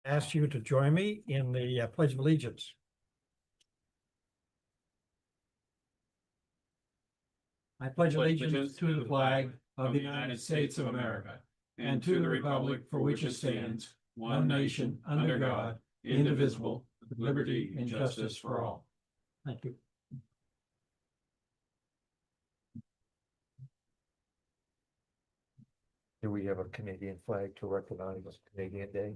Ask you to join me in the Pledge of Allegiance. I pledge allegiance to the flag of the United States of America and to the republic for which it stands, one nation, under God, indivisible, with liberty and justice for all. Thank you. Do we have a Canadian flag to recognize Canadian Day?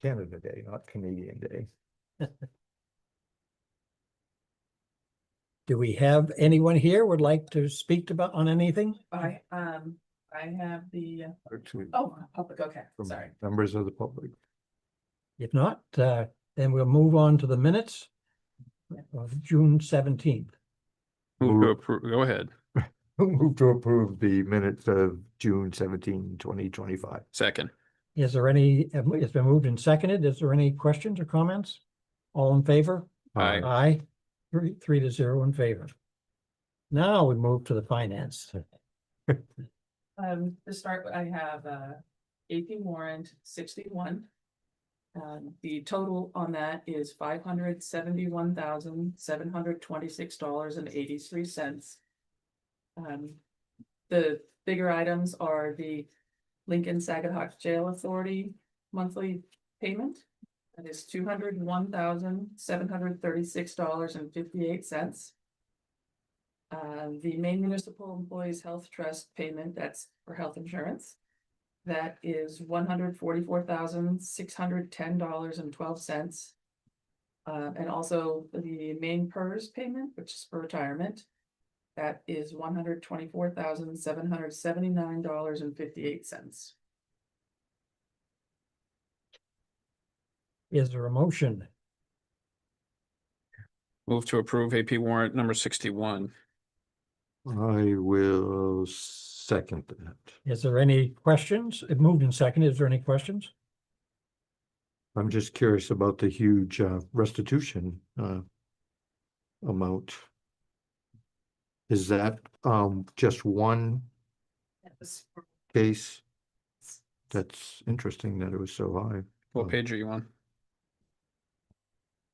Canada Day, not Canadian Day. Do we have anyone here would like to speak about on anything? I have the, Or to public, okay, from sorry. members of the public. If not, then we'll move on to the minutes of June 17th. Move to approve, go ahead. Move to approve the minutes of June 17, 2025. Second. Is there any, it's been moved and seconded. Is there any questions or comments? All in favor? Aye. Aye. 3-0 in favor. Now we move to the finance. To start, I have AP warrant 61. The total on that is $571,726.83. The bigger items are the Lincoln Saginaw Jail Authority monthly payment. That is $201,736.58. The Maine Municipal Employees Health Trust payment, that's for health insurance. That is $144,610.12. And also the Maine PERS payment, which is for retirement. That is $124,779.58. Is there a motion? Move to approve AP warrant number 61. I will second that. Is there any questions? It moved and seconded. Is there any questions? I'm just curious about the huge restitution amount. Is that just one case? That's interesting that it was so high. What page are you on?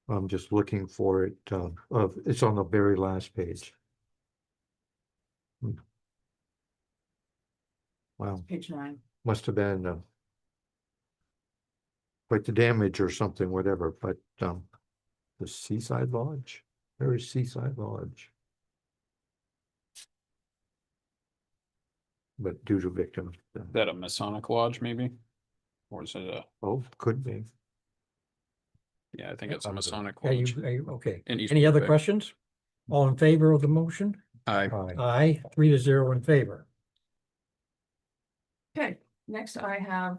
I'm just looking for it. It's on the very last page. Wow, Page 9. must have been quite the damage or something, whatever, but the Seaside Lodge, where is Seaside Lodge? But due to victim, Is that a Masonic lodge maybe? Or is it a, oh, could be. yeah, I think it's a Masonic Are lodge. you okay? In East Any other Bay. questions? All in favor of the motion? Aye. Aye. Aye, 3-0 in favor. Okay, next I have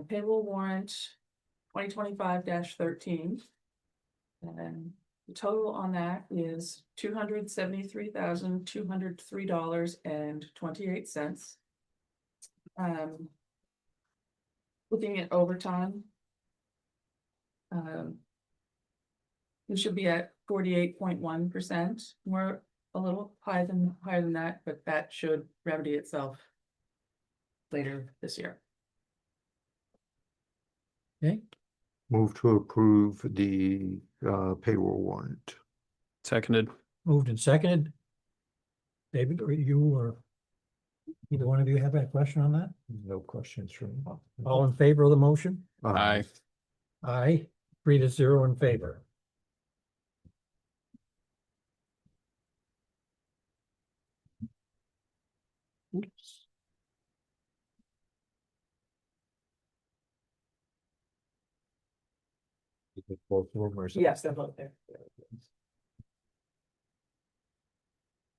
payroll warrant 2025-13. And the total on that is $273,203.28. Looking at overtime. We should be at 48.1%. We're a little higher than that, but that should remedy itself later this year. Okay, Move to approve the payroll warrant. Seconded. moved and seconded. David, or you or either one of you have a question on that? No questions from. All in favor of the motion? Aye. Aye, 3-0 in favor. Oops. Both of them or something? Yes, they're both there.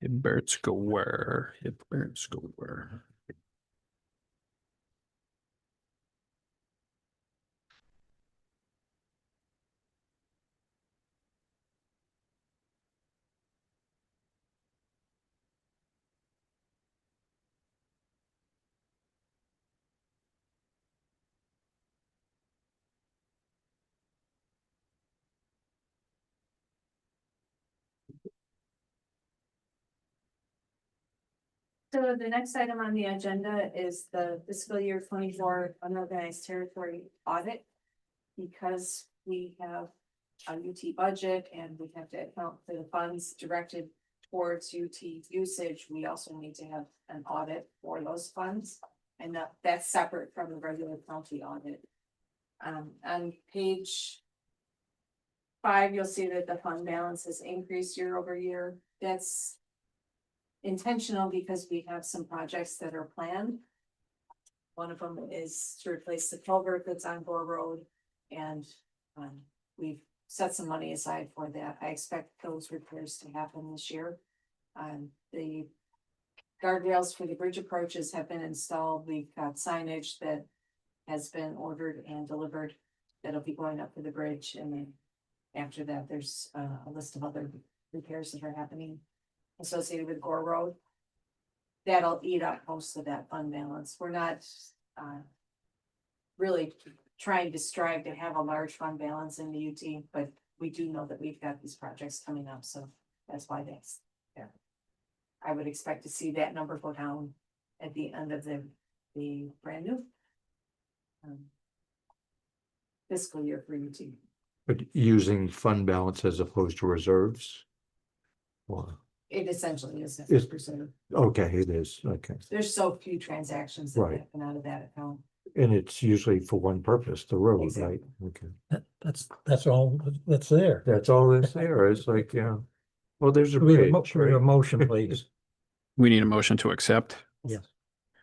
Hibbert's go where? Hibbert's go where? So the next item on the agenda is the fiscal year 24 unorganized territory audit. Because we have a UT budget and we have to account for the funds directed towards UT usage, we also need to have an audit for those funds. And that's separate from the regular county audit. On page 5, you'll see that the fund balance has increased year over year. That's intentional because we have some projects that are planned. One of them is to replace the culvert that's on Gore Road. And we've set some money aside for that. I expect those repairs to happen this year. The guardrails for the bridge approaches have been installed. We've got signage that has been ordered and delivered. That'll be going up for the bridge. And then after that, there's a list of other repairs that are happening associated with Gore Road. That'll eat up most of that fund balance. We're not really trying to strive to have a large fund balance in the UT, but we do know that we've got these projects coming up, so that's why that's there. I would expect to see that number go down at the end of the brand new fiscal year for UT. But using fund balance as opposed to reserves? Well, It essentially is Is- 50%. okay, it is, okay. There's so few transactions that Right. happen out of that account. And it's usually for one purpose, the road, right? Exactly. Okay. That's all that's there. That's all that's there. It's like, yeah. Well, there's a Should we have bridge, a right? motion, please? We need a motion to accept. Yes.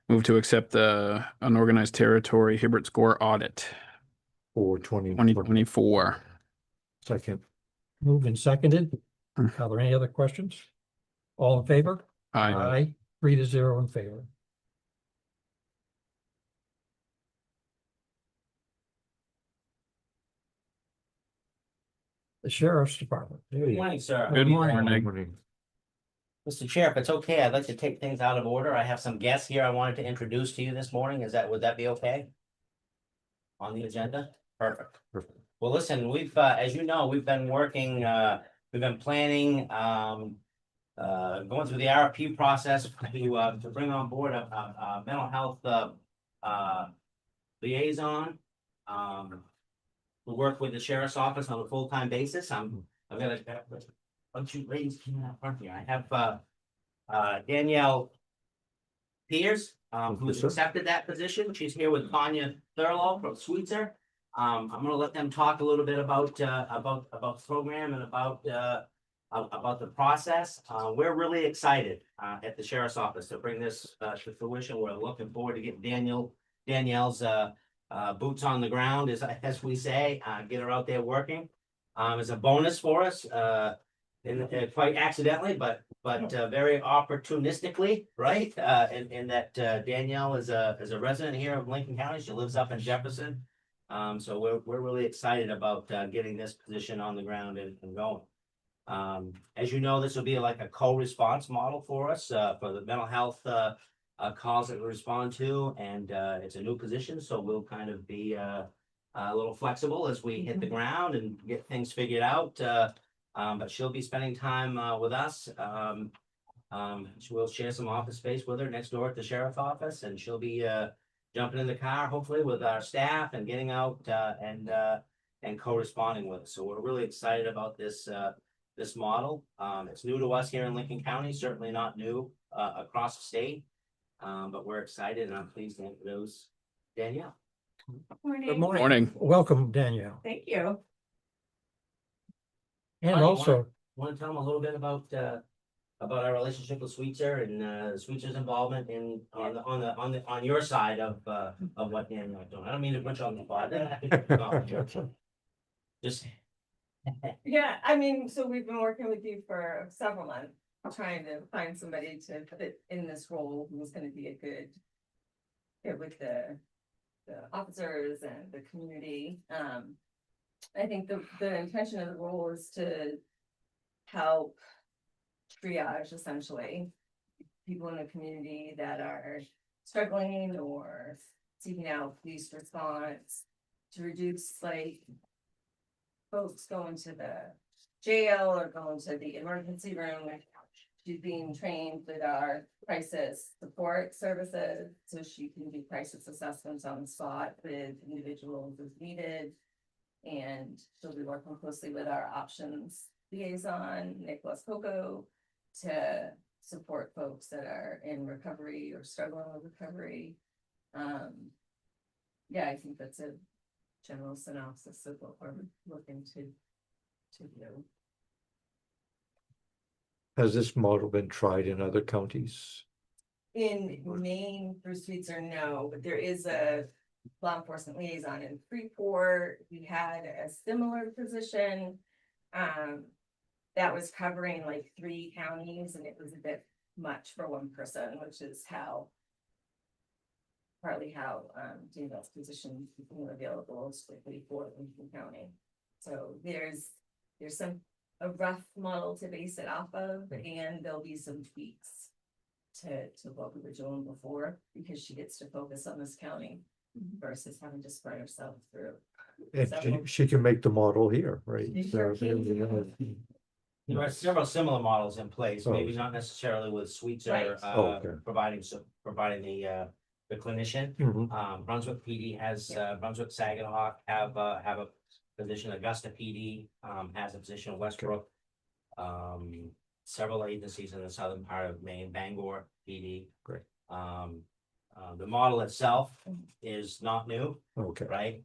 Move to accept the unorganized territory Hibbert score audit For 20. 2024. Second, Moved and seconded. Hmm. Are there any other questions? All in favor? Aye. Aye, 3-0 in favor. The Sheriff's Department. there you Morning, sir. Good morning. Morning. Mr. Chair, if it's okay, I'd like to take things out of order. I have some guests here I wanted to introduce to you this morning. Would that be okay? On the agenda? Perfect. Perfect. Well, listen, as you know, we've been working, we've been planning, going through the RFP process to bring on board a mental health, liaison. To work with the sheriff's office on a full-time basis. I've got a bunch of ladies coming out front here. I have Danielle Pierce, who has Yes, sir. accepted that position. She's here with Tanya Thurlow from Sweetser. I'm gonna let them talk a little bit about the program and about the process. We're really excited at the sheriff's office to bring this to fruition. We're looking forward to get Danielle's boots on the ground, as we say, get her out there working. It's a bonus for us, and quite accidentally, but very opportunistically, right? In that Danielle is a resident here of Lincoln County. She lives up in Jefferson. So we're really excited about getting this position on the ground and going. As you know, this will be like a co-response model for us for the mental health calls that we respond to, and it's a new position, so we'll kind of be a little flexible as we hit the ground and get things figured out. But she'll be spending time with us. We'll share some office space with her next door at the sheriff's office, and she'll be jumping in the car, hopefully, with our staff and getting out and co-responding with us. So we're really excited about this model. It's new to us here in Lincoln County, certainly not new across the state. But we're excited, and I'm pleased to introduce Danielle. Good Morning. Welcome, Danielle. Thank you. And Hi, also, Want to tell them a little bit about our relationship with Sweetser and Sweetser's involvement on your side of what Danielle's doing. I don't mean to put you on the spot. Just Yeah, I mean, so we've been working with you for several months, trying to find somebody to fit in this role who's gonna be a good fit with the officers and the community. I think the intention of the role is to help triage essentially people in the community that are struggling or seeking out police response, to reduce like folks going to the jail or going to the emergency room she's being trained with our crisis support services, so she can do crisis assessments on the spot with individuals as needed. And she'll be working closely with our options liaison, Nicholas Coco, to support folks that are in recovery or struggling with recovery. Yeah, I think that's a general synopsis of what we're looking to do. Has this model been tried in other counties? In Maine, Bruce Sweetser, no, but there is a law enforcement liaison in Freeport. We had a similar position. That was covering like 3 counties, and it was a bit much for one person, which is partly how Danielle's position became available strictly for Lincoln County. So there's a rough model to base it off of, and there'll be some tweaks to what we were doing before, because she gets to focus on this county versus having to spread herself through. And she can make the model here, right? She sure So, can. you know, There are several similar models in place, maybe Oh. not necessarily with Sweetser, Right. Oh, okay. providing the clinician. Mhm. Brunswick PD has, Brunswick Saginaw have a position, Augusta PD, has a position, Westbrook. Several agencies in the southern part of Maine, Bangor PD. Great. The model itself is not new, Okay, right?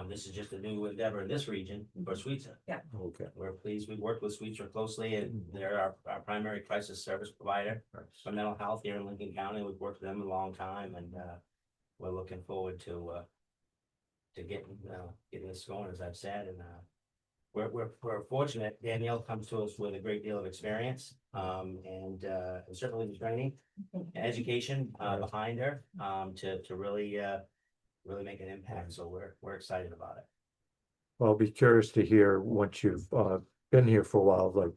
This is just a new endeavor in this region for Sweetser. okay. We're pleased, we worked with Sweetser closely, and they're our primary crisis service provider for mental health here in Lincoln County. We've worked with them a long time, and we're looking forward to getting this going, as I've said, and we're fortunate. Danielle comes to us with a great deal of experience, and certainly the training, education behind her, to really make an impact. So we're excited about it. Well, I'll be curious to hear, once you've been here for a while, like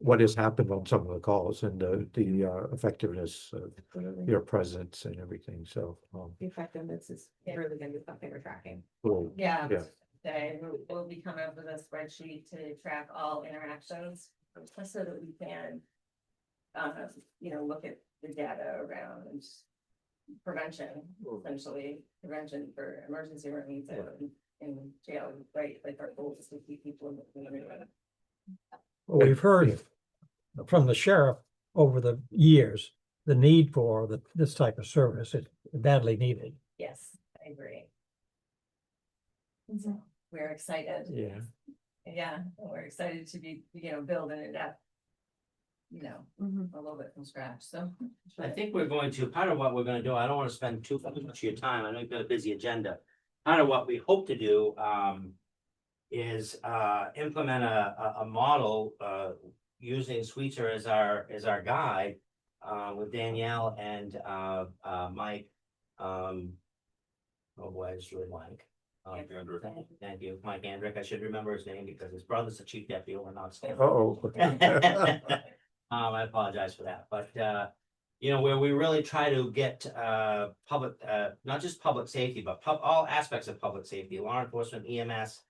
what has happened on some of the calls and the effectiveness of your presence and everything. So, The effectiveness is really gonna be something we're tracking. cool. Yeah, Yeah. we'll be coming up with a spreadsheet to track all interactions, so that we can, look at the data around prevention, essentially, prevention for emergency rooms in jail, right? Like our goal is to keep people in the community. Well, we've heard from the sheriff over the years, the need for this type of service is badly needed. Yes, I agree. So we're excited. Yeah. Yeah, we're excited to be, building it up. A little bit from scratch, so. I think we're going to, part of what we're gonna do, I don't wanna spend too much of your time, I know you've got a busy agenda. Part of what we hope to do, is, implement a model, using Sweetser as our guide, with Danielle and, Mike. Oh boy, I just really blank. Thank you, Mike Andrick, I should remember his name because his brother's the chief deputy over in Oxford. Uh-oh. I apologize for that, but, where we really try to get, public, not just public safety, but all aspects of public safety, law enforcement, EMS.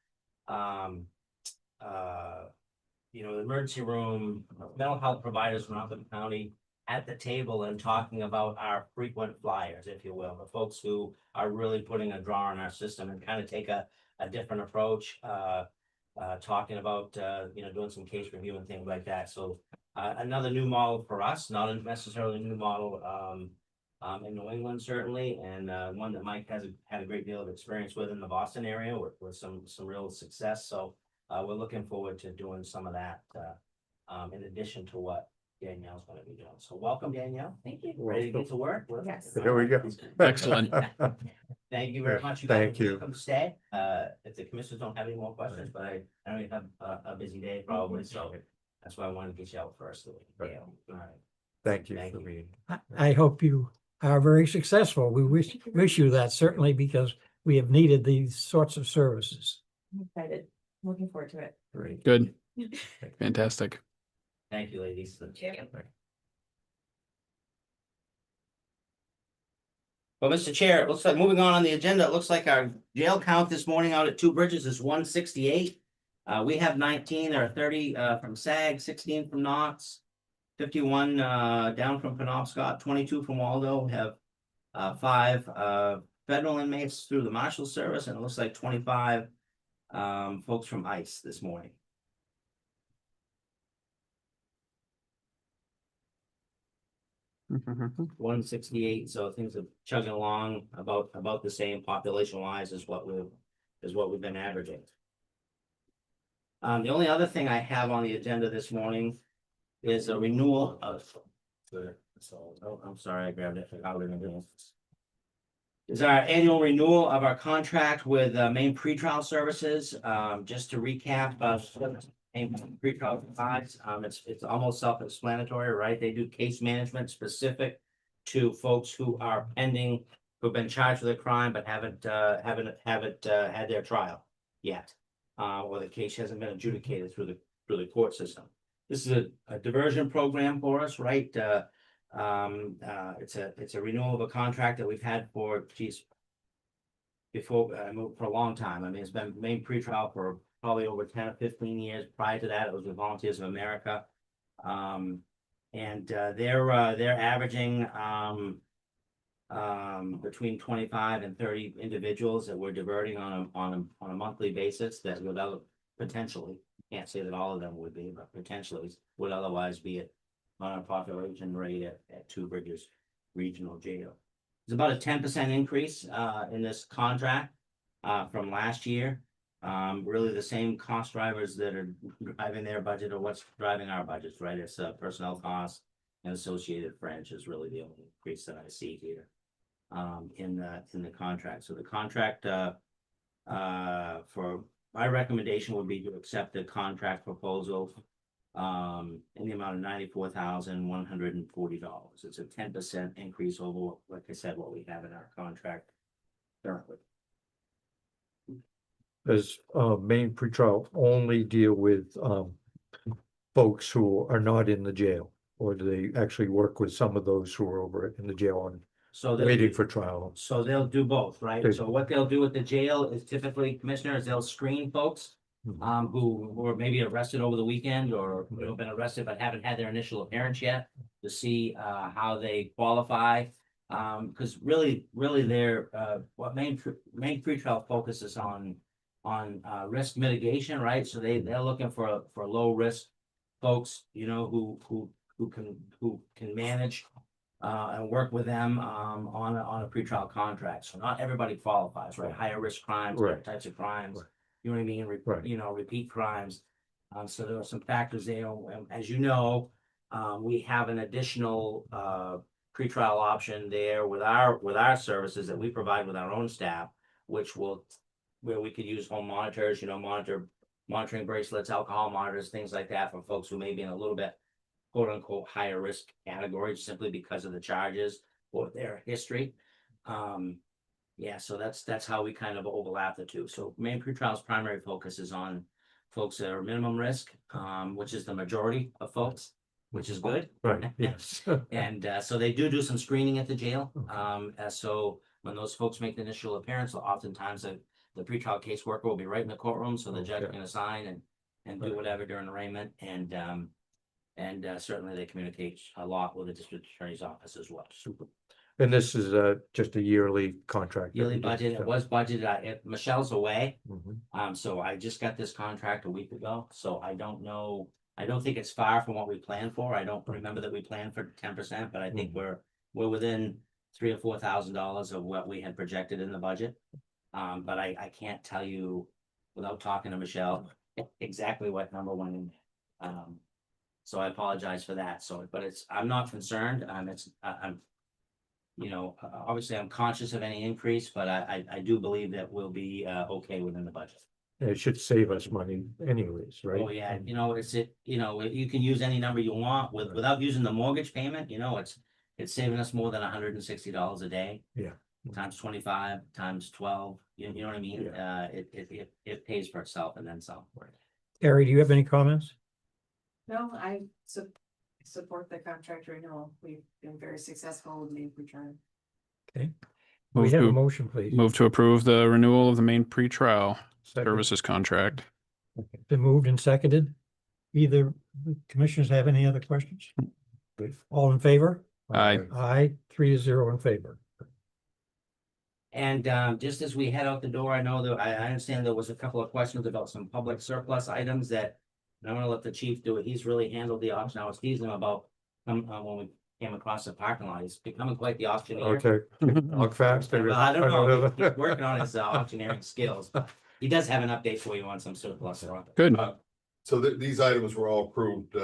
The emergency room, mental health providers from Rockland County at the table and talking about our frequent flyers, if you will, the folks who are really putting a draw on our system and kind of take a different approach, talking about, doing some case review and things like that. So another new model for us, not necessarily a new model in New England, certainly, and one that Mike has had a great deal of experience with in the Boston area with some real success. So we're looking forward to doing some of that in addition to what Danielle's going to be doing. So welcome, Danielle. Thank you. Ready to get to work? Yes. Here we go. Excellent. Thank you very much. Thank guys are you. welcome to stay. If the commissioners don't have any more questions, but I know you have a busy day probably, so that's why I wanted to get you out first. Right. All right. Thank you Thank for you. being. I hope you are very successful. We wish you that, certainly, because we have needed these sorts of services. I'm excited, looking forward to it. Great. Good. Fantastic. Thank you, ladies. Well, Mr. Chair, it looks like moving on the agenda, it looks like our jail count this morning out at Two Bridges is 168. We have 19, there are 30 from SAG, 16 from Knox, 51 down from Penobscot, 22 from Waldo. We have 5 federal inmates through the Marshal Service, and it looks like 25 folks from ICE this morning. Mm-hmm. 168, so things are chugging along about the same population wise as what we've been averaging. The only other thing I have on the agenda this morning is a renewal of. Oh, I'm sorry, I grabbed it. Forgot we were gonna do this. Is our annual renewal of our contract with Maine Pretrial Services. Just to recap, Maine Pretrial provides, it's almost self-explanatory, right? They do case management specific to folks who are pending, who've been charged with a crime but haven't had their trial yet. Or the case hasn't been adjudicated through the court system. This is a diversion program for us, right? It's a renewal of a contract that we've had for, before, for a long time. I mean, it's been Maine Pretrial for probably over 10 or 15 years. Prior to that, it was with Volunteers of America. They're averaging, between 25 and 30 individuals that we're diverting on a monthly basis that would potentially, can't say that all of them would be, but potentially would otherwise be on a population rate at Two Bridges Regional Jail. It's about a 10% increase in this contract from last year. Really the same cost drivers that are driving their budget or what's driving our budgets, right? It's personnel costs and associated fringe is really the only increase that I see here in the contract. So the contract for my recommendation would be to accept the contract proposal in the amount of $94,140. It's a 10% increase over, like I said, what we have in our contract currently. Does Maine Pretrial only deal with folks who are not in the jail? Or do they actually work with some of those who are over in the jail and So waiting for trial? So they'll do both, right? Okay. So what they'll do at the jail is typically, commissioners, they'll screen folks who were maybe arrested over the weekend or have been arrested but haven't had their initial appearance yet to see how they qualify. Because really they're what Maine Pretrial focuses on risk mitigation, right? So they're looking for low risk folks, you know, who can manage and work with them on a pretrial contract. So not everybody qualifies, right? Higher risk crimes, Right. different types of crimes. You know what I mean? Right. You know, repeat crimes. So there are some factors there. As you know, we have an additional pretrial option there with our services that we provide with our own staff, where we could use home monitors, you know, monitoring bracelets, alcohol monitors, things like that for folks who may be in a little bit quote unquote higher risk categories simply because of the charges or their history. Yeah, so that's how we kind of overlap the two. So Maine Pretrial's primary focus is on folks that are minimum risk, which is the majority of folks, which is good. Right, yes. And so they do some screening at the jail. So when those folks make the initial appearance, oftentimes the pretrial caseworker will be right in the courtroom, so the judge Okay. can assign and do whatever during arraignment. And certainly they communicate a lot with the district attorney's office as well. Super. And this is just a yearly contract? that Yearly we budget, just- it was budgeted, Michelle's away, Mhm. so I just got this contract a week ago, so I don't know. I don't think it's far from what we planned for. I don't remember that we planned for 10%, but I think we're within $3,000 or $4,000 of what we had projected in the budget. But I can't tell you without talking to Michelle exactly what number went in. So I apologize for that. But I'm not concerned. I'm you know, obviously I'm conscious of any increase, but I do believe that we'll be okay within the budget. Yeah, it should save us money anyways, right? Oh, yeah, you know, you can use any number you want without using the mortgage payment, you know, it's saving us more than $160 a day. Yeah. Times 25, times 12, you know what I mean? It pays for itself and then some. Harry, do you have any comments? No, I support the contract renewal. We've been very successful with Maine Pretrial. Okay. We Move have a to, motion, please. move to approve the renewal of the Maine pretrial Second. services contract. Been moved and seconded. Either commissioners have any other questions? All in favor? Aye. Aye, 3-0 in favor. And just as we head out the door, I know that I understand there was a couple of questions about some public surplus items that. I'm gonna let the chief do it. He's really handled the auction. I was teasing him about when we came across the parking lot. He's becoming quite the auctioneer. Okay, talk fast. Well, I don't know. He's working on his auctioneering skills. He does have an update for you on some surplus. Good. So these items were all approved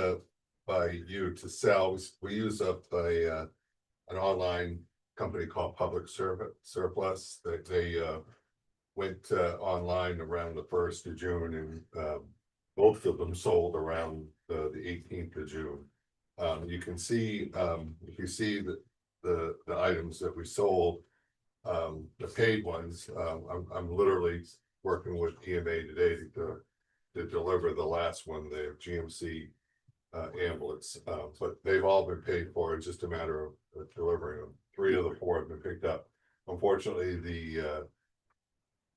by you to sell. We use up an online company called Public Surplus. They went online around the 1st of June, and both of them sold around the 18th of June. You can see, if you see the items that we sold, the paid ones, I'm literally working with EMA today to deliver the last one, the GMC ambulance, but they've all been paid for. It's just a matter of delivering them. 3 of the 4 have been picked up. Unfortunately,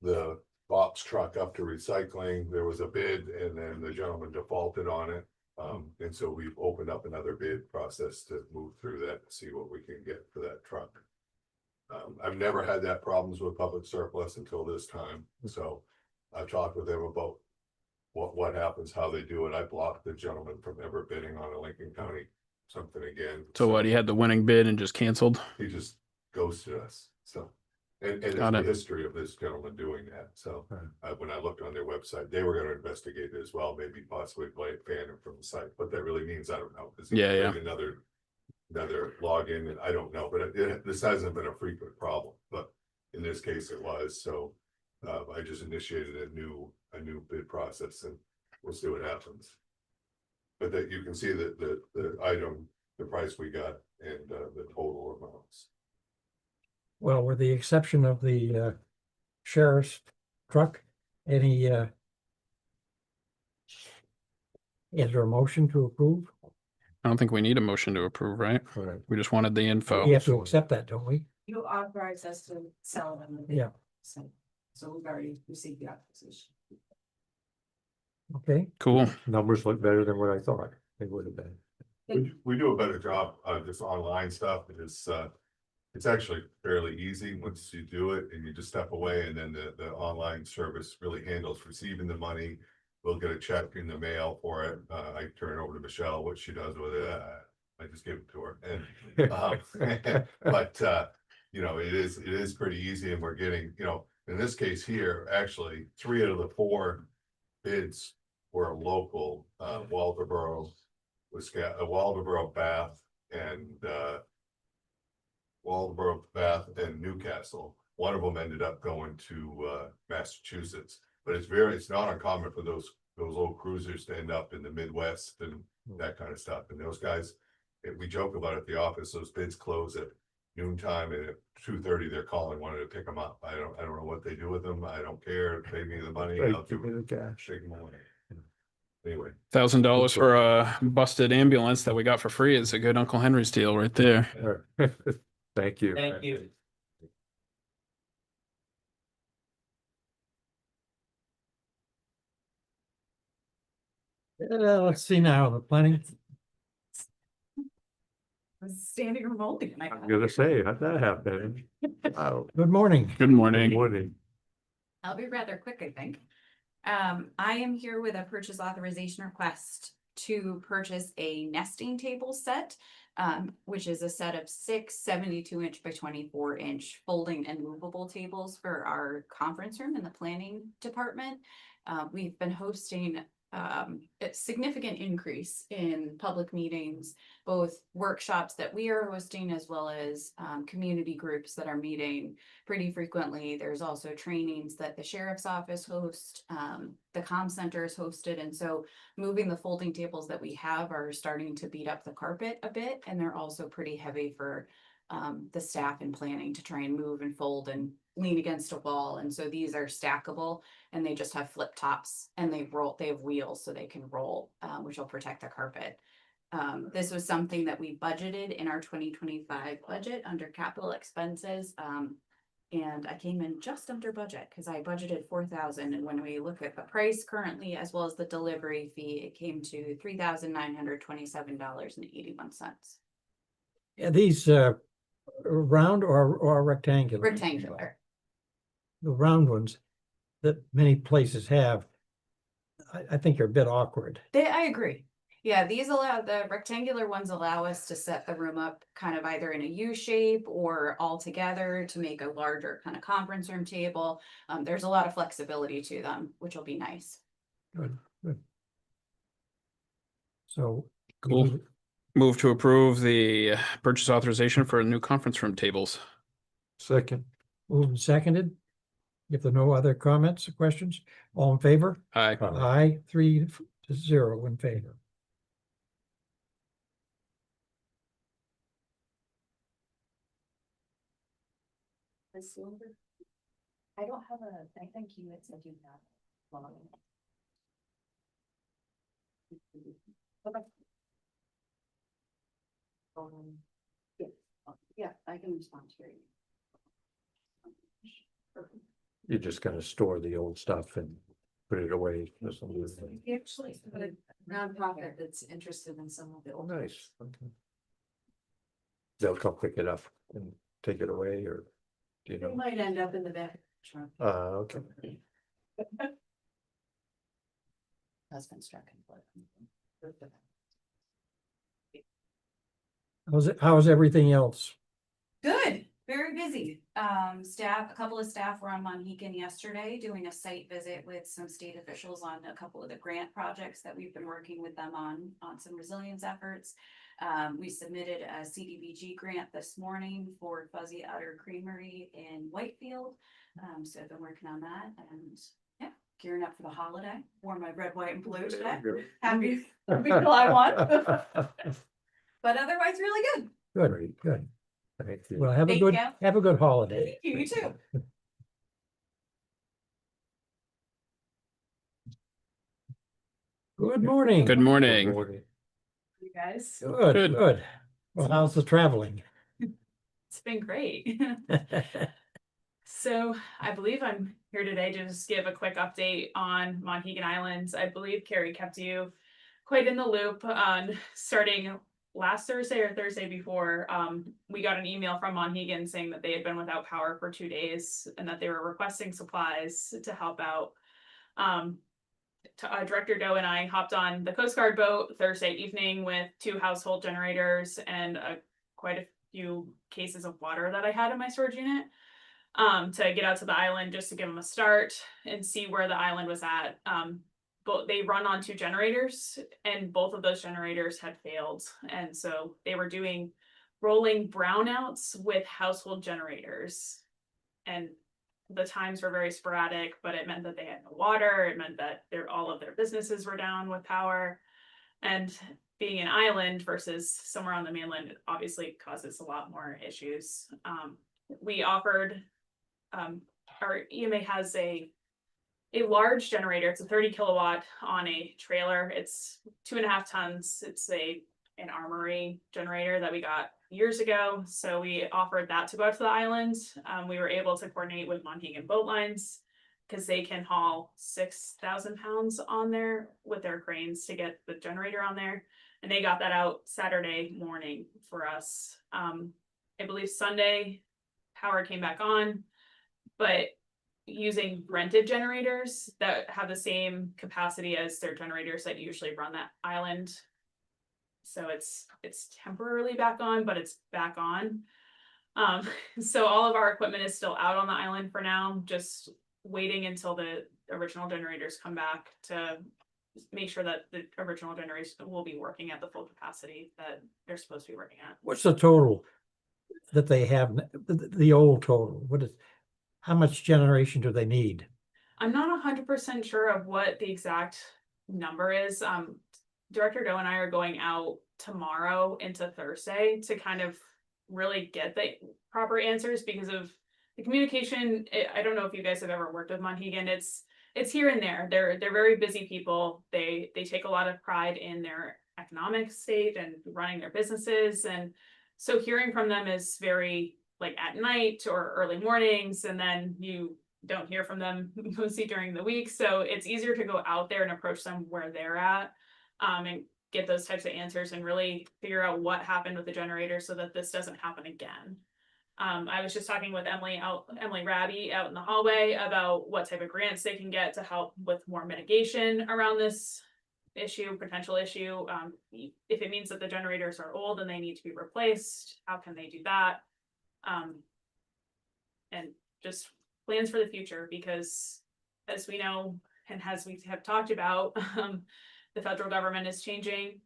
the box truck up to recycling, there was a bid, and then the gentleman defaulted on it. And so we've opened up another bid process to move through that and see what we can get for that truck. I've never had that problems with public surplus until this time, so I've talked with them about what happens, how they do it. I blocked the gentleman from ever bidding on a Lincoln County something again. So what, he had the winning bid and just canceled? He just ghosted us, so. And it's Got the it. history of this gentleman doing that, so when I looked on their website, they were gonna investigate it as well, maybe possibly ban him from the site. What that really means, I don't know. Is he Yeah, yeah. creating another login, and I don't know, but this hasn't been a frequent problem, but in this case it was, so. I just initiated a new bid process, and we'll see what happens. But that you can see that the item, the price we got, and the total amounts. Well, with the exception of the sheriff's truck, any is there a motion to approve? I don't think we need a motion to approve, right? Correct. We just wanted the info. We have to accept that, don't we? You authorize us to sell them. Yeah. So we've already received the authorization. Okay, Cool. Numbers look better than what I thought they would have been. We do a better job of this online stuff. It's actually fairly easy once you do it, and you just step away, and then the online service really handles receiving the money. We'll get a check in the mail for it. I turn it over to Michelle, what she does with it. I just give it to her, and but you know, it is pretty easy, and we're getting, you know, in this case here, actually 3 out of the 4 bids were local, Waldoboro, Waldoboro, Bath, and Waldoboro, Bath, and Newcastle. One of them ended up going to Massachusetts, but it's not uncommon for those old cruisers to end up in the Midwest and that kind of stuff. And those guys, we joke about it at the office, those bids close at noontime, and at 2:30 they're calling, wanting to pick them up. I don't know what they do with them. I don't care. Pay me the money. I'll Give me the cash. shake them away. Anyway, $1,000 for a busted ambulance that we got for free is a good Uncle Henry's deal right there. Thank you. Thank you. let's see now, the planning, Standing room only. I'm gonna say, how'd that happen? Wow. good morning. Good Good morning. morning. I'll be rather quick, I think. I am here with a purchase authorization request to purchase a nesting table set, which is a set of 6 72-inch by 24-inch folding and movable tables for our conference room in the planning department. We've been hosting a significant increase in public meetings, both workshops that we are hosting as well as community groups that are meeting pretty frequently. There's also trainings that the sheriff's office hosts, the comm center is hosted, and so moving the folding tables that we have are starting to beat up the carpet a bit, and they're also pretty heavy for the staff in planning to try and move and fold and lean against a wall. And so these are stackable, and they just have flip tops, and they have wheels so they can roll, which will protect the carpet. This was something that we budgeted in our 2025 budget under capital expenses. And I came in just under budget because I budgeted 4,000. And when we look at the price currently, as well as the delivery fee, it came to $3,927.81. Are these round or rectangular? Rectangular. The round ones that many places have, I think are a bit awkward. I agree. Yeah, the rectangular ones allow us to set the room up kind of either in a U shape or all together to make a larger kind of conference room table. There's a lot of flexibility to them, which will be nice. Good, good. So. Cool. Move to approve the purchase authorization for new conference room tables. Second. Moved and seconded. If there are no other comments or questions, all in favor? Aye. Aye, 3-0 in favor. This silver. I don't have I think you had said you have. One. Okay. Yeah, yeah, I can respond to you. You're just gonna store the old stuff and put it away. We actually have a nonprofit that's interested in some of the Oh, old. nice. Okay. They'll come pick it up and take it away, or, do you It know? might end up in the back. Trunk. Okay. Husband struck and blood. How's everything else? Good, very busy. A couple of staff were on Monhegan yesterday doing a site visit with some state officials on a couple of the grant projects that we've been working with them on some resilience efforts. We submitted a CDBG grant this morning for Fuzzy Udder Creamery in Whitefield. So I've been working on that and yeah, gearing up for the holiday. Wore my red, white and blue today. Happy July 1. But otherwise really good. Good, good. Thank you. Well, have a Thank good holiday. You too. Good morning. Good morning. You guys, Good, Good. good. Well, how's the traveling? it's been great. So I believe I'm here today to just give a quick update on Monhegan Islands. I believe Carrie kept you quite in the loop on starting last Thursday or Thursday before. We got an email from Monhegan saying that they had been without power for 2 days and that they were requesting supplies to help out. Director Doe and I hopped on the Coast Guard boat Thursday evening with 2 household generators and quite a few cases of water that I had in my storage unit. To get out to the island just to give them a start and see where the island was at. But they run on 2 generators and both of those generators had failed. And so they were doing rolling brownouts with household generators. And the times were very sporadic, but it meant that they had no water. It meant that all of their businesses were down with power. And being an island versus somewhere on the mainland obviously causes a lot more issues. We offered our EMA has a large generator. It's a 30 kilowatt on a trailer. It's 2.5 tons. It's an armory generator that we got years ago. So we offered that to go out to the island. We were able to coordinate with Monhegan Boat Lines because they can haul 6,000 pounds on there with their cranes to get the generator on there. And they got that out Saturday morning for us. I believe Sunday power came back on, but using rented generators that have the same capacity as their generators that usually run that island. So it's temporarily back on, but it's back on. So all of our equipment is still out on the island for now, just waiting until the original generators come back to make sure that the original generators will be working at the full capacity that they're supposed to be working at. What's the total that they have, the old total? How much generation do they need? I'm not 100% sure of what the exact number is. Director Doe and I are going out tomorrow into Thursday to kind of really get the proper answers because of the communication. I don't know if you guys have ever worked with Monhegan. It's here and there. They're very busy people. They take a lot of pride in their economic state and running their businesses. And so hearing from them is very like at night or early mornings, and then you don't hear from them mostly during the week. So it's easier to go out there and approach them where they're at, and get those types of answers and really figure out what happened with the generator so that this doesn't happen again. I was just talking with Emily Raby out in the hallway about what type of grants they can get to help with more mitigation around this potential issue. If it means that the generators are old and they need to be replaced, how can they do that? And just plans for the future, because as we know, and as we have talked about, the federal government is changing,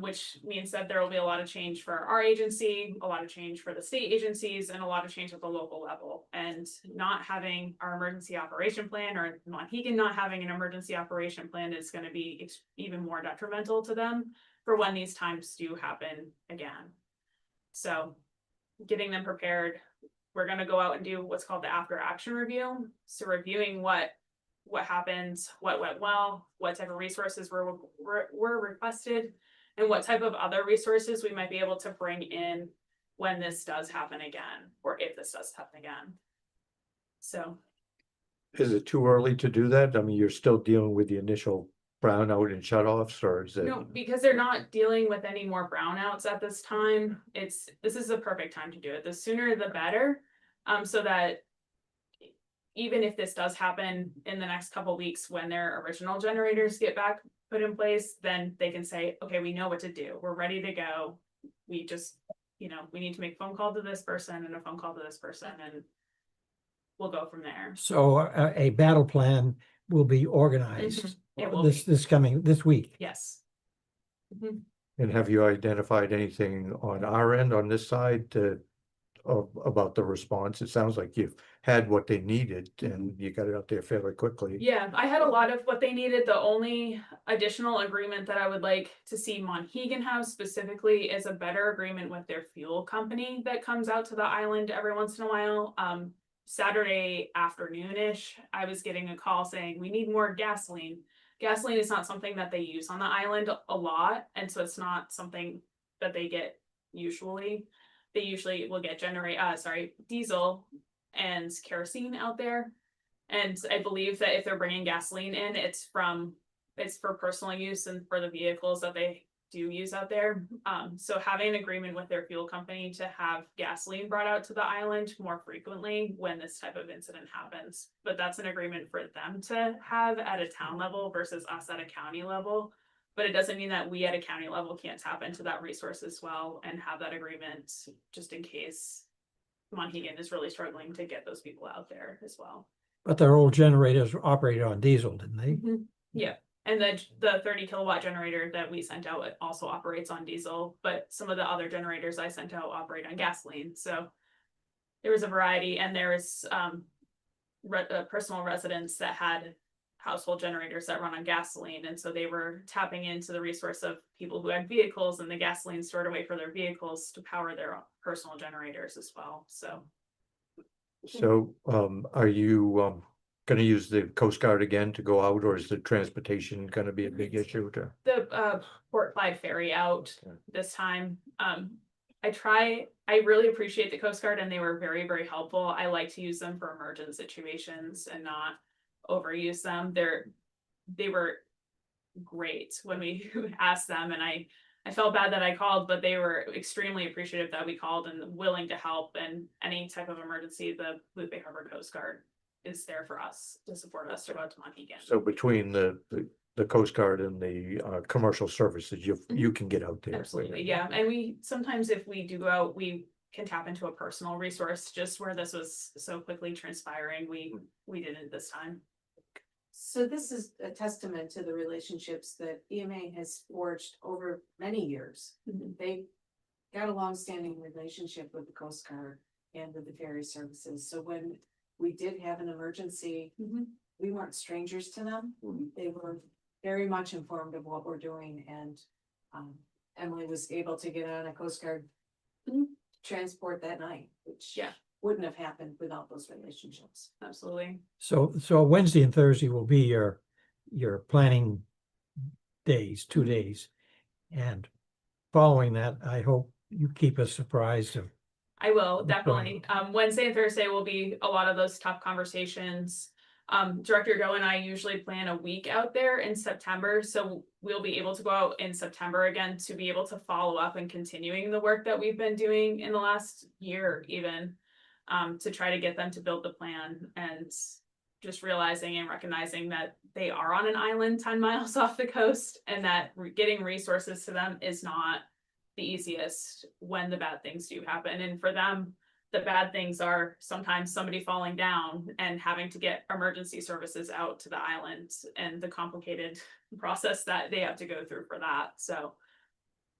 which means that there will be a lot of change for our agency, a lot of change for the state agencies, and a lot of change at the local level. And not having our emergency operation plan, or Monhegan not having an emergency operation plan, is going to be even more detrimental to them for when these times do happen again. So getting them prepared, we're going to go out and do what's called the after action review. So reviewing what happened, what went well, what type of resources were requested, and what type of other resources we might be able to bring in when this does happen again, or if this does happen again. So. Is it too early to do that? I mean, you're still dealing with the initial brownout and shutoffs, or is it? No, because they're not dealing with any more brownouts at this time. This is the perfect time to do it. The sooner the better. So that even if this does happen in the next couple of weeks when their original generators get back put in place, then they can say, okay, we know what to do. We're ready to go. We just, we need to make a phone call to this person and a phone call to this person, and we'll go from there. So a battle plan will be organized It will this week. Yes. And have you identified anything on our end, on this side, about the response? It sounds like you've had what they needed and you got it out there fairly quickly. Yeah, I had a lot of what they needed. The only additional agreement that I would like to see Monhegan have specifically is a better agreement with their fuel company that comes out to the island every once in a while. Saturday afternoon-ish, I was getting a call saying we need more gasoline. Gasoline is not something that they use on the island a lot, and so it's not something that they get usually. They usually will get diesel and kerosene out there. And I believe that if they're bringing gasoline in, it's for personal use and for the vehicles that they do use out there. So having an agreement with their fuel company to have gasoline brought out to the island more frequently when this type of incident happens. But that's an agreement for them to have at a town level versus us at a county level. But it doesn't mean that we at a county level can't tap into that resource as well and have that agreement just in case Monhegan is really struggling to get those people out there as well. But their old generators operated on diesel, didn't they? Yeah, and the 30 kilowatt generator that we sent out also operates on diesel, but some of the other generators I sent out operate on gasoline. So there was a variety, and there was personal residents that had household generators that run on gasoline, and so they were tapping into the resource of people who had vehicles and the gasoline stored away for their vehicles to power their personal generators as well. So are you going to use the Coast Guard again to go out, or is the transportation going to be a big issue? The Port Clyde ferry out this time. I really appreciate the Coast Guard, and they were very, very helpful. I like to use them for emergent situations and not overuse them. They were great when we asked them, and I felt bad that I called, but they were extremely appreciative that we called and willing to help. And any type of emergency, the Blue Bay Harbor Coast Guard is there for us to support us to go out to Monhegan. So between the Coast Guard and the commercial services, you can get out there. Absolutely, yeah. And we sometimes, if we do go out, we can tap into a personal resource. Just where this was so quickly transpiring, we didn't this time. So this is a testament to the relationships that EMA has forged over many years. They got a long-standing relationship with the Coast Guard and with the ferry services. So when we did have an emergency, we weren't strangers to them. They were very much informed of what we're doing, and Emily was able to get on a Coast Guard transport that night, which wouldn't have happened without those relationships. Absolutely. So Wednesday and Thursday will be your planning days, 2 days. And following that, I hope you keep us surprised of I will definitely. Wednesday and Thursday will be a lot of those tough conversations. Director Joe and I usually plan a week out there in September, so we'll be able to go out in September again to be able to follow up and continuing the work that we've been doing in the last year even. To try to get them to build the plan and just realizing and recognizing that they are on an island 10 miles off the coast and that getting resources to them is not the easiest when the bad things do happen. And for them, the bad things are sometimes somebody falling down and having to get emergency services out to the island and the complicated process that they have to go through for that. So,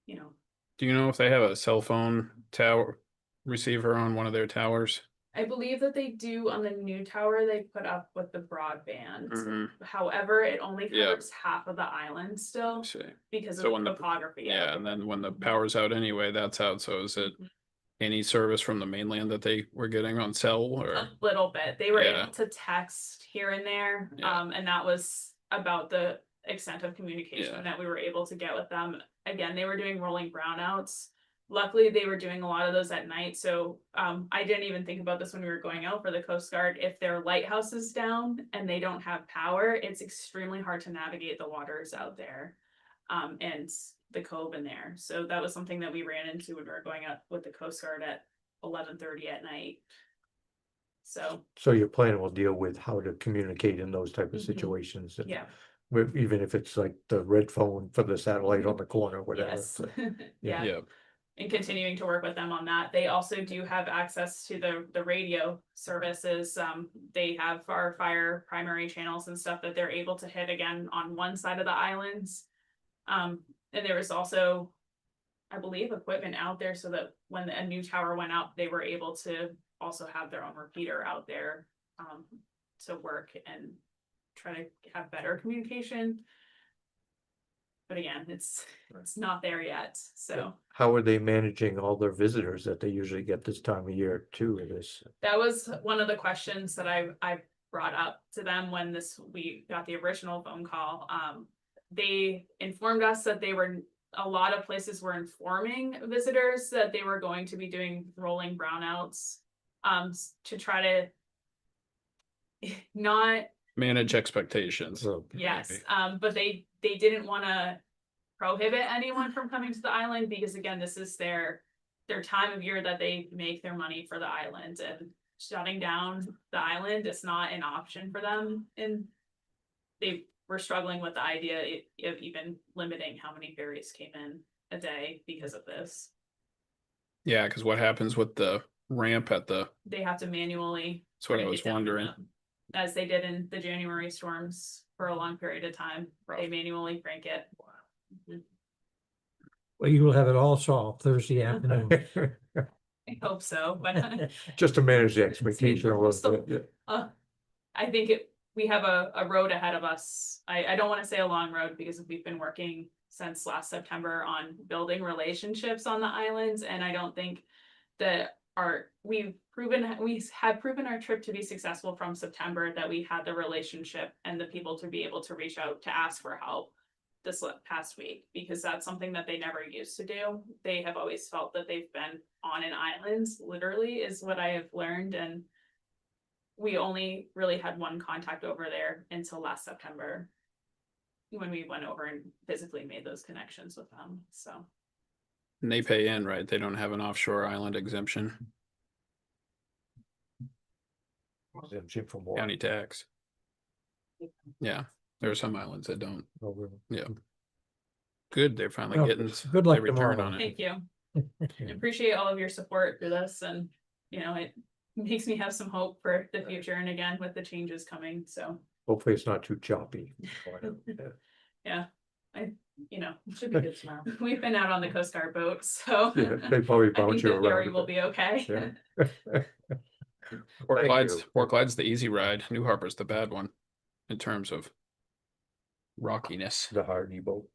you know, Do you know if they have a cell phone tower receiver on one of their towers? I believe that they do on the new tower they put up with the broadband. Mhm. However, it only Yeah. covers half of the island still I see. because of So the when the- topography. Yeah, and then when the power's out anyway, that's out. So is it any service from the mainland that they were getting on cell or? A little bit. They were Yeah. able to text here and there. Yeah. And that was about the extent of communication Yeah. that we were able to get with them. Again, they were doing rolling brownouts. Luckily, they were doing a lot of those at night. So I didn't even think about this when we were going out for the Coast Guard. If their lighthouse is down and they don't have power, it's extremely hard to navigate the waters out there. And the cove in there. So that was something that we ran into when we were going out with the Coast Guard at 11:30 at night. So, So your plan will deal with how to communicate in those type of Mhm. situations. And yeah, even if it's like the red phone for the satellite on the corner, whatever. yes. So, Yeah. Yeah, And continuing to work with them on that. They also do have access to the radio services. They have our fire primary channels and stuff that they're able to hit again on one side of the islands. And there was also, I believe, equipment out there so that when a new tower went up, they were able to also have their own repeater out there to work and try to have better communication. But again, it's not there yet. So how are they managing all their visitors that they usually get this time of year too? It is. that was one of the questions that I brought up to them when we got the original phone call. They informed us that a lot of places were informing visitors that they were going to be doing rolling brownouts to try to not, manage expectations. So, yes, maybe. but they didn't want to prohibit anyone from coming to the island because again, this is their time of year that they make their money for the island, and shutting down the island is not an option for them. And they were struggling with the idea of even limiting how many ferries came in a day because of this. Yeah, because what happens with the ramp at the, They have to manually. that's what I crank was it down wondering. enough. As they did in the January storms for a long period of time, they manually crank it. Mhm. Well, you will have it all solved Thursday afternoon. I hope so, but just to manage the expectation a we're little still- bit. I think we have a road ahead of us. I don't want to say a long road because we've been working since last September on building relationships on the islands, and I don't think that we have proven our trip to be successful from September, that we had the relationship and the people to be able to reach out to ask for help this past week, because that's something that they never used to do. They have always felt that they've been on an island, literally, is what I have learned, and we only really had one contact over there until last September, when we went over and physically made those connections with them. So And they pay in, right? They don't have an offshore island exemption, Exemption from what? county tax. Yeah, there are some islands that don't. Oh, really? Yeah. Good, they're finally Well, getting good luck their return tomorrow. on it. thank you. I appreciate all of your support through this, and it makes me have some hope for the future, and again, with the changes coming, so Hopefully it's not too choppy. yeah. It should be good tomorrow. We've been out on the Coast Guard boat, so Yeah, they probably I think bounce you the ferry around. will be okay. Yeah. Port Thank Clyde's, you. Port Clyde's the easy ride, New Harbor's the bad one in terms of rockiness. The Hardy boat.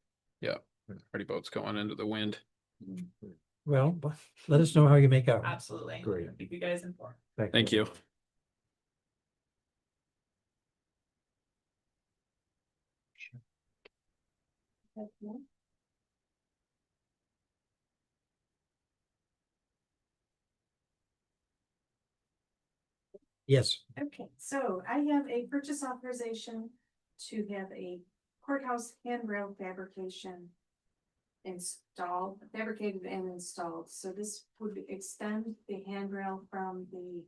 Party boats going into the wind. Well, let us know how you make out. Absolutely. Great. Keep you guys informed. Thank you. Yes. Okay, so I have a purchase authorization to have a courthouse handrail fabrication installed, fabricated and installed. So this would extend the handrail from the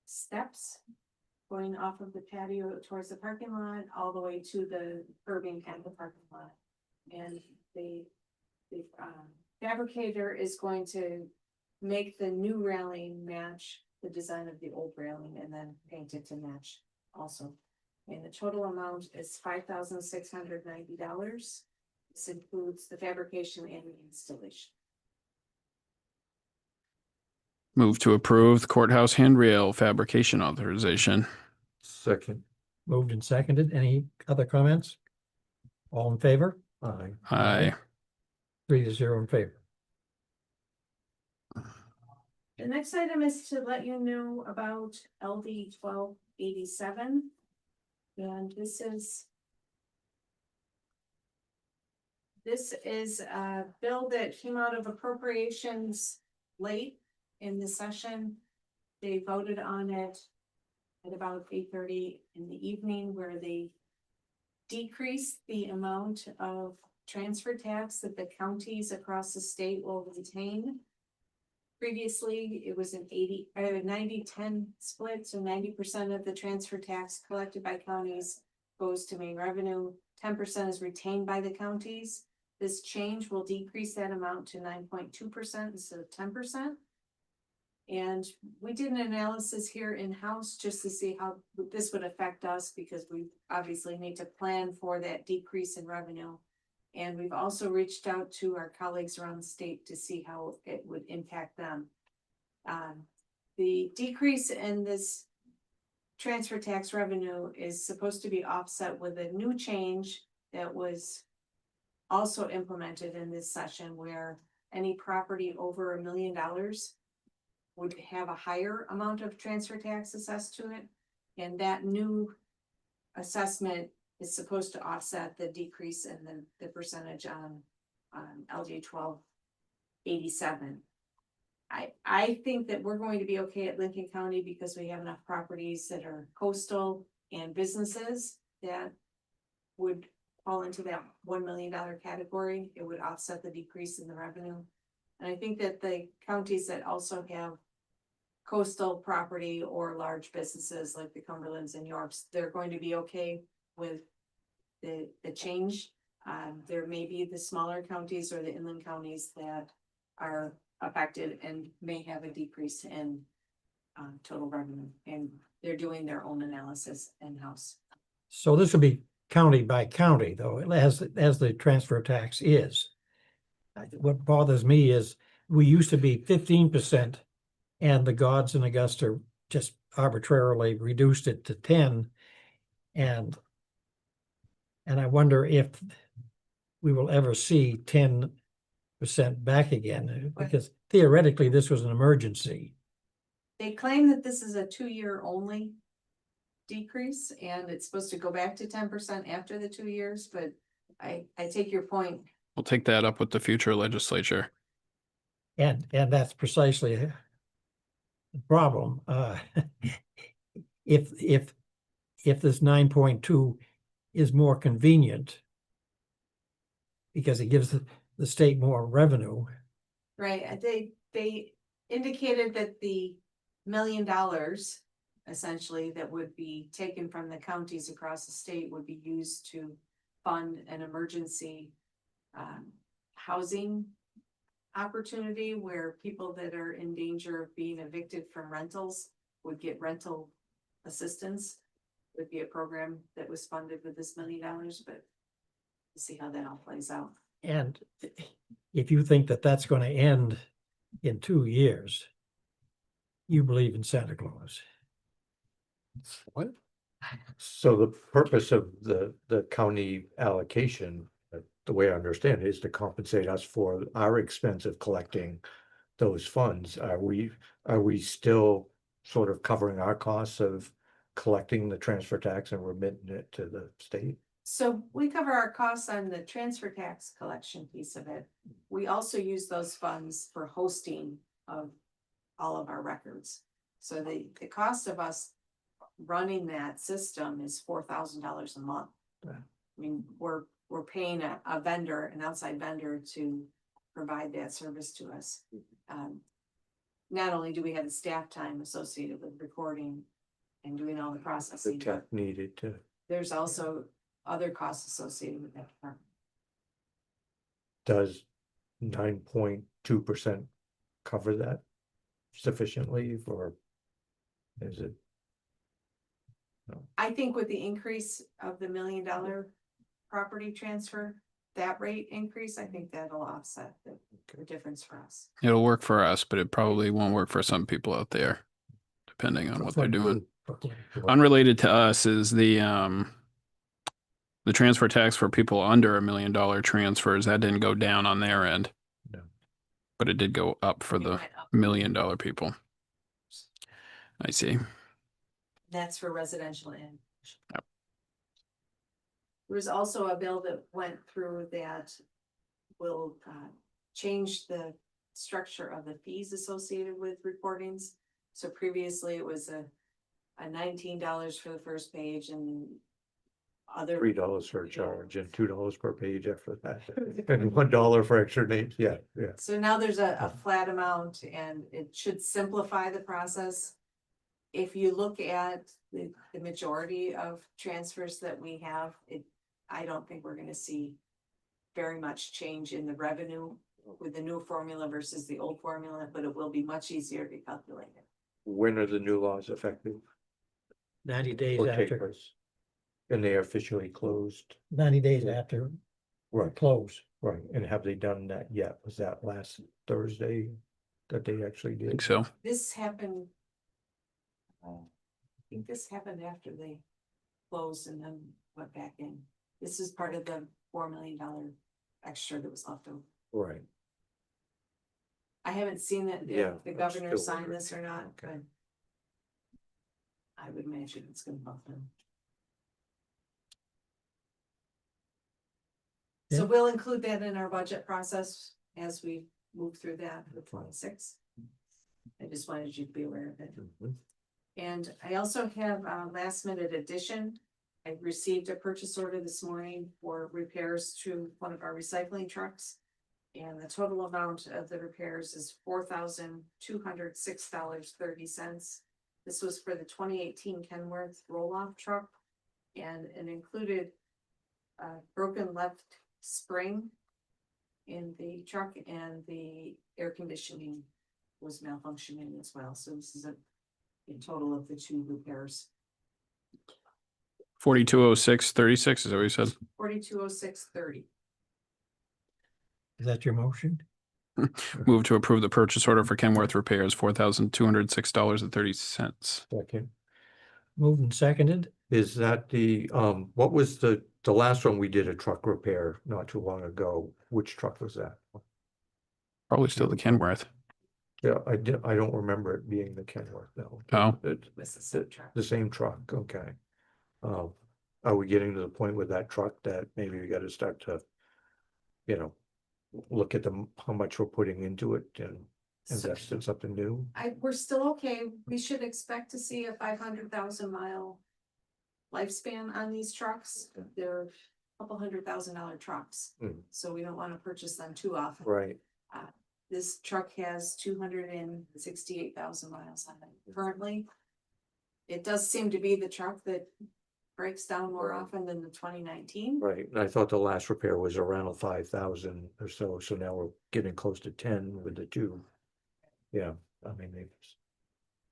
steps going off of the patio towards the parking lot, all the way to the curbing at the parking lot. And the fabricator is going to make the new railing match the design of the old railing and then paint it to match also. And the total amount is $5,690. This includes the fabrication and the installation. Move to approve the courthouse handrail fabrication authorization. Second. Moved and seconded. Any other comments? All in favor? Aye. Aye. 3-0 in favor. The next item is to let you know about LD 1287. And this is a bill that came out of appropriations late in the session. They voted on it at about 8:30 in the evening, where they decreased the amount of transfer tax that the counties across the state will retain. Previously, it was an 90-10 split, so 90% of the transfer tax collected by counties goes to main revenue, 10% is retained by the counties. This change will decrease that amount to 9.2% instead of 10%. And we did an analysis here in-house just to see how this would affect us, because we obviously need to plan for that decrease in revenue. And we've also reached out to our colleagues around the state to see how it would impact them. The decrease in this transfer tax revenue is supposed to be offset with a new change that was also implemented in this session, where any property over $1 million would have a higher amount of transfer tax assessed to it. And that new assessment is supposed to offset the decrease in the percentage on LD 1287. I think that we're going to be okay at Lincoln County because we have enough properties that are coastal and businesses that would fall into that $1 million category. It would offset the decrease in the revenue. And I think that the counties that also have coastal property or large businesses like the Cumberlands and Yorks, they're going to be okay with the change. There may be the smaller counties or the inland counties that are affected and may have a decrease in total revenue, and they're doing their own analysis in-house. So this will be county by county, though, as the transfer tax is. What bothers me is we used to be 15%, and the Gods in Augusta just arbitrarily reduced it to 10%. And I wonder if we will ever see 10% back again, because theoretically this was an emergency. They claim that this is a 2-year only decrease, and it's supposed to go back to 10% after the 2 years, but I take your point. We'll take that up with the future legislature. And that's precisely the problem. If this 9.2 is more convenient because it gives the state more revenue. Right, they indicated that the $1 million essentially that would be taken from the counties across the state would be used to fund an emergency housing opportunity, where people that are in danger of being evicted from rentals would get rental assistance. Would be a program that was funded with this $1 million, but we'll see how that all plays out. And if you think that that's going to end in 2 years, you believe in Santa Claus. What? So the purpose of the county allocation, the way I understand it, is to compensate us for our expense of collecting those funds. Are we still sort of covering our costs of collecting the transfer tax and remitting it to the state? So we cover our costs on the transfer tax collection piece of it. We also use those funds for hosting of all of our records. So the cost of us running that system is $4,000 a month. Yeah. I mean, we're paying a vendor, an outside vendor to provide that service to us. Not only do we have the staff time associated with recording and doing all the The processing, tech but needed to, there's also other costs associated with that department. does 9.2% cover that sufficiently, or is it? I think with the increase of the $1 million property transfer, that rate increase, I think that'll offset the difference for us. It'll work for us, but it probably won't work for some people out there, depending on what they're doing. Unrelated to us is the transfer tax for people under $1 million transfers. That didn't go down on their end. No. But it did go up for It the went up. $1 million people. I see. That's for residential and. Yep. There was also a bill that went through that will change the structure of the fees associated with recordings. So previously it was a $19 for the first page and other. $3 surcharge and $2 per page after that, and $1 for extra names, yeah. So now there's a flat amount and it should simplify the process. If you look at the majority of transfers that we have, I don't think we're gonna see very much change in the revenue with the new formula versus the old formula, but it will be much easier to calculate it. When are the new laws effective? 90 days Or take after, place? And they are officially closed? 90 days after Right, close. right. And have they done that yet? Was that last Thursday that they actually I did? think so. This happened. I think this happened after they closed and then went back in. This is part of the $4 million extra that was left over. Right, I haven't seen that, Yeah, if the I'm governor still signed wondering. this or not, but. Okay. I would imagine it's gonna bump them. So Yeah. we'll include that in our budget process as we move through that for 26. I just wanted you to be aware of it. Mhm. And I also have a last minute addition. I received a purchase order this morning for repairs to one of our recycling trucks. And the total amount of the repairs is $4,206.30. This was for the 2018 Kenworth roll-off truck. And it included a broken left spring in the truck, and the air conditioning was malfunctioning as well. So this is a total of the 2 repairs. 420636, is that what you said? 4206.30. Is that your motion? Move to approve the purchase order for Kenworth repairs, $4,206.30. Second. Moved and seconded. Is that the, what was the last one we did a truck repair not too long ago? Which truck was that? Probably still the Kenworth. Yeah, I don't remember it being the Kenworth, no. Oh. Was the same truck. The same truck, okay. Are we getting to the point with that truck that maybe we gotta start to, look at how much we're putting into it and invest in something new? We're still okay. We should expect to see a 500,000 mile lifespan on these trucks. They're a couple $100,000 trucks. Hmm. So we don't want to purchase them too often. Right, This truck has 268,000 miles on it currently. It does seem to be the truck that breaks down more often than the 2019. right. And I thought the last repair was around 5,000 or so, so now we're getting close to 10 with the 2. Yeah, I mean,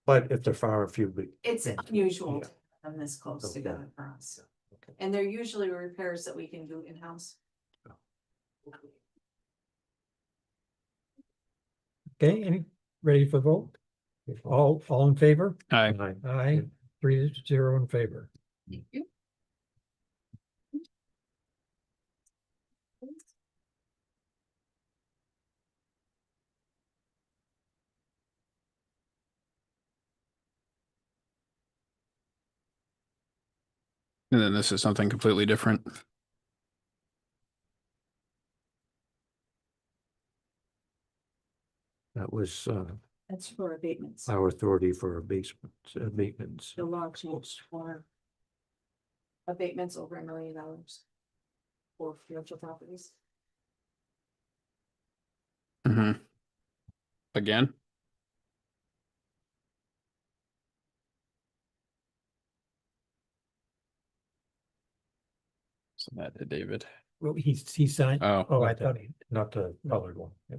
but if they're far and few, but It's unusual to have them this close Okay. together for us. Okay. And they're usually repairs that we can do in-house. Okay, ready for vote? All in favor? Aye. Aye, 3-0 in favor. Thank you. And then this is something completely different. that was That's for abatements. our authority for basement maintenance. The law changed for abatements over $1 million for financial properties. hmm Again? So that to David. Well, he signed. Oh, Oh, I Not thought that- he, Not the colored one. Yeah.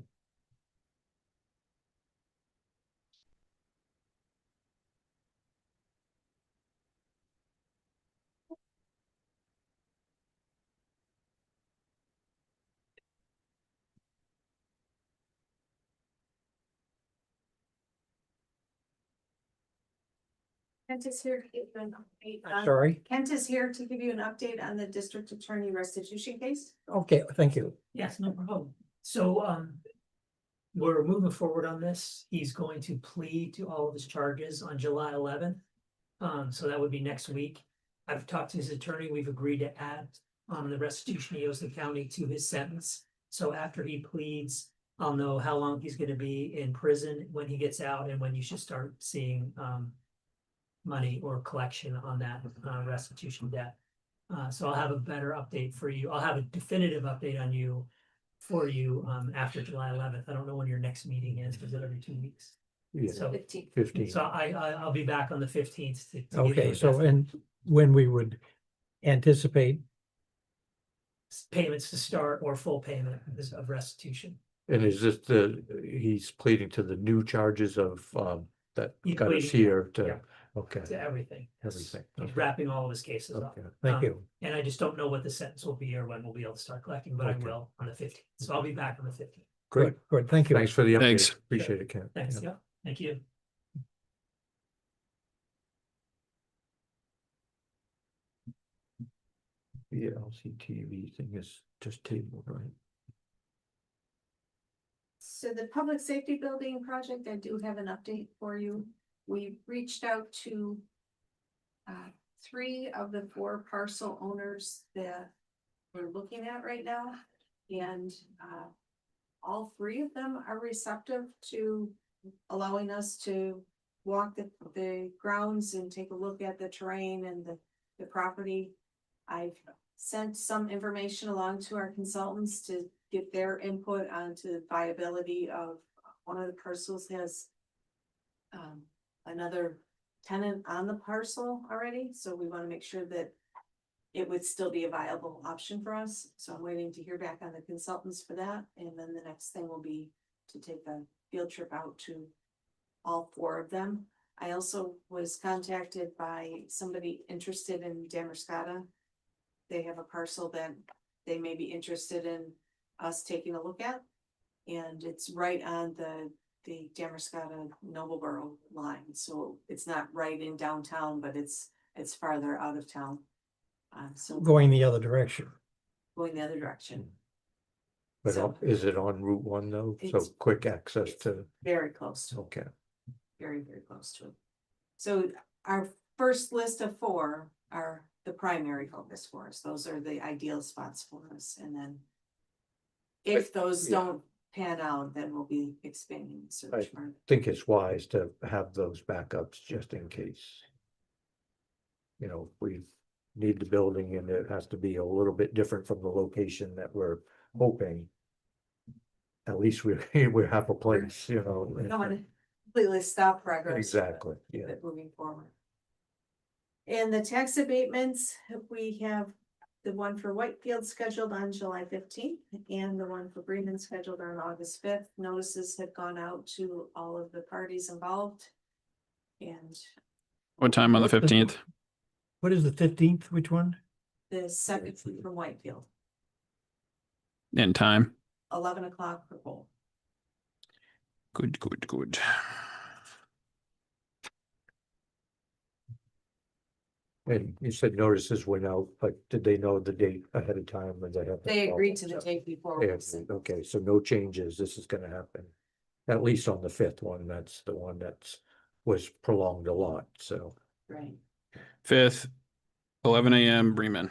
Kent is here to give you an update. on- sorry. Kent is here to give you an update on the district attorney restitution case. Okay, thank you. Yes, no problem. So, we're moving forward on this. He's going to plead to all of his charges on July 11th. So that would be next week. I've talked to his attorney. We've agreed to add, the restitution he owes the county to his sentence. So after he pleads, I'll know how long he's gonna be in prison, when he gets out, and when you should start seeing, money or collection on that, restitution debt. So I'll have a better update for you. I'll have a definitive update on you for you after July 11th. I don't know when your next meeting is, is it every 2 weeks? Yeah, So, 15. so I'll be back on the 15th to. give you Okay, a so, definite and when we would anticipate, payments to start or full payment of restitution. And is this he's pleading to the new charges of, that He's got us pleading, here yeah. to, okay, To everything. everything. He's Okay. wrapping all of his cases up. Okay, thank Um, you. And I just don't know what the sentence will be or when we'll be able to start collecting, but I Okay. will on the 15th. So I'll be back on the 15th. Great. good, thank you. Thanks for the update. Thanks. Appreciate it, Ken. Thanks, Yeah. yeah, thank you. The LCTV thing is just tabled, right? So the public safety building project, I do have an update for you. We reached out to 3 of the 4 parcel owners that we're looking at right now. And all 3 of them are receptive to allowing us to walk the grounds and take a look at the terrain and the property. I've sent some information along to our consultants to get their input onto the viability of one of the parcels has another tenant on the parcel already, so we want to make sure that it would still be a viable option for us. So I'm waiting to hear back on the consultants for that, and then the next thing will be to take a field trip out to all 4 of them. I also was contacted by somebody interested in Damascata. They have a parcel that they may be interested in us taking a look at. And it's right on the Damascata Noblesboro line, so it's not right in downtown, but it's farther out of town. So Going the other direction. going the other direction, But So- is it on Route 1 though? So It's- quick access to, very close to it. okay. Very, very close to it. So our first list of 4 are the primary focus for us. Those are the ideal spots for us, and then if those yeah. don't pan out, then we'll be expanding the search Right. for. Think it's wise to have those backups just in case. You know, we need the building and it has to be a little bit different from the location that we're hoping. At least we we have a place, you know. We don't want to completely stop progress. Exactly, yeah. But moving forward. And the tax abatements, we have the one for Whitefield scheduled on July 15th and the one for Bremen scheduled on August 5th. Notices have gone out to all of the parties involved. And What time on the 15th? What is the 15th? Which one? the second from Whitefield, In time? 11 o'clock per poll. Good, good, good. And you said notices went out, but did they know the date ahead of time when they have? They agreed to the date before. Yeah, okay, so no changes, this is gonna happen. At least on the 5th one, that's the one that's was prolonged a lot, so, Right. 5th, 11 a.m. Bremen.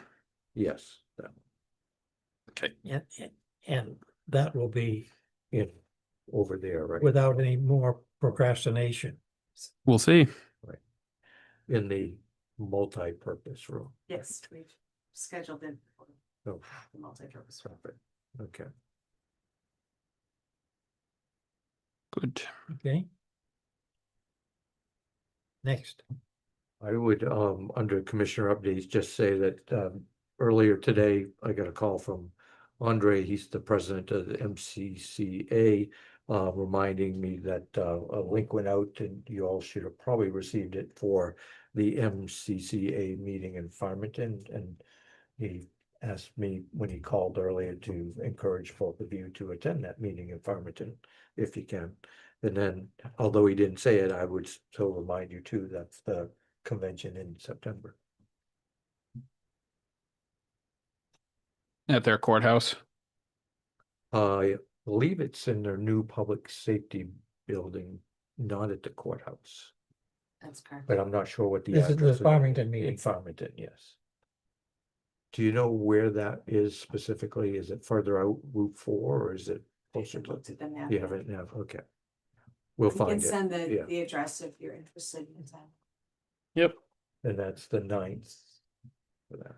yes. that- Okay. And that will be In, over there, right? without any more procrastination. We'll see. in the multi-purpose room. Yes, we've scheduled in for Oh, the multi-purpose. perfect. Okay. Good. Okay. Next. I would, under commissioner updates, just say that, earlier today, I got a call from Andre, he's the president of the MCCA, reminding me that, a link went out and you all should have probably received it for the MCCA meeting in Farmington, and he asked me when he called earlier to encourage both of you to attend that meeting in Farmington, if you can. And then, although he didn't say it, I would still remind you too, that's the convention in September. At their courthouse. I believe it's in their new public safety building, not at the courthouse, That's correct. but I'm not sure what the. This is the address is. Farmington In meeting. Farmington, yes. Do you know where that is specifically? Is it further out Route 4 or is it closer to? Looked at the map. You haven't, now, okay. We'll We can find it, send yeah. the address if you're interested in that. Yep. And that's the 9th. For that.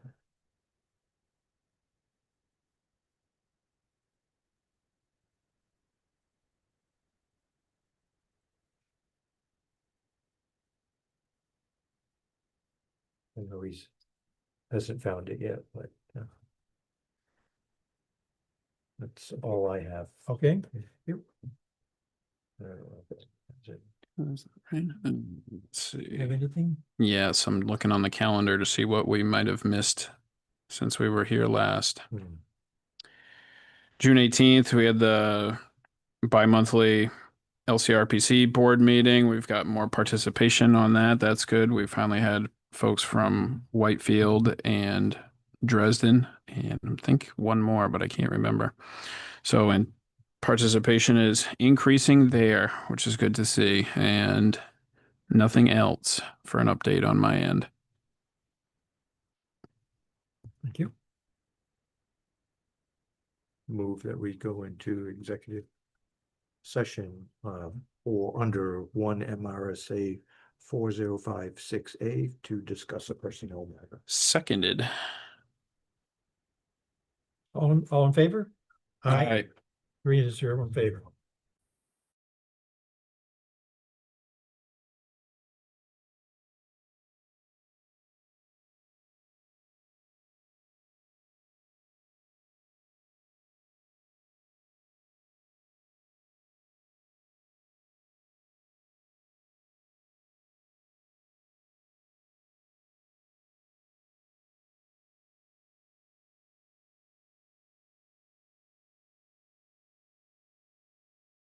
I know he's hasn't found it yet, but that's all I have. Okay, I don't know if that's it. Let's see. have anything? Yes, I'm looking on the calendar to see what we might have missed since we were here last. Hmm. June 18th, we had the bi-monthly LCRPC board meeting. We've got more participation on that. That's good. We finally had folks from Whitefield and Dresden, and I think one more, but I can't remember. So, and participation is increasing there, which is good to see, and nothing else for an update on my end. Thank you. Move that we go into executive session or under 1 MRSA 4056A to discuss a personnel matter. Seconded. All in favor? Aye. 3-0 in favor.